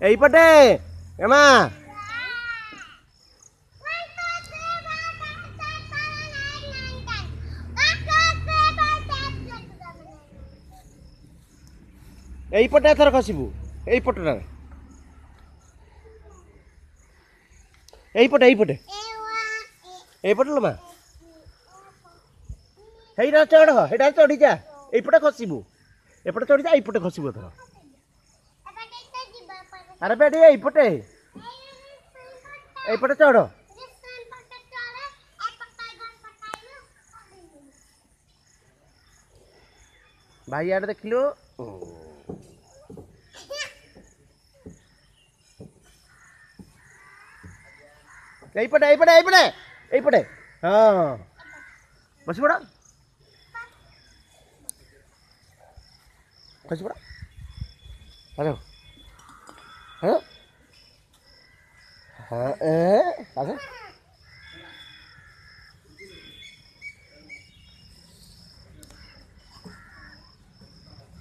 এইপটে এমা এইপটে এଥର ଖସିବୁ এইপଟଟା এইপটে এইপটে এইপটে ଲୋ ମା ହେଇଟା ଚଢ଼ ହେଇଟା ଚଢ଼ିଯା এইପଟେ ଖସିବୁ ଏପଟେ ଚଢ଼ିଯା এইପଟେ ଖସିବୁ ଏଥର ଆରେ ବେ ଟିକେ এইପଟେ এইପଟେ ଚଢ଼ ଭାଇ ଆଡ଼େ ଦେଖିଲୁ এইপটে এইপটে এইপটে এইপটে ହଁ ବସି ପଡ଼ ବସି ପଡ଼ ହ୍ୟାଲୋ হ্যাঁ হ্যাঁ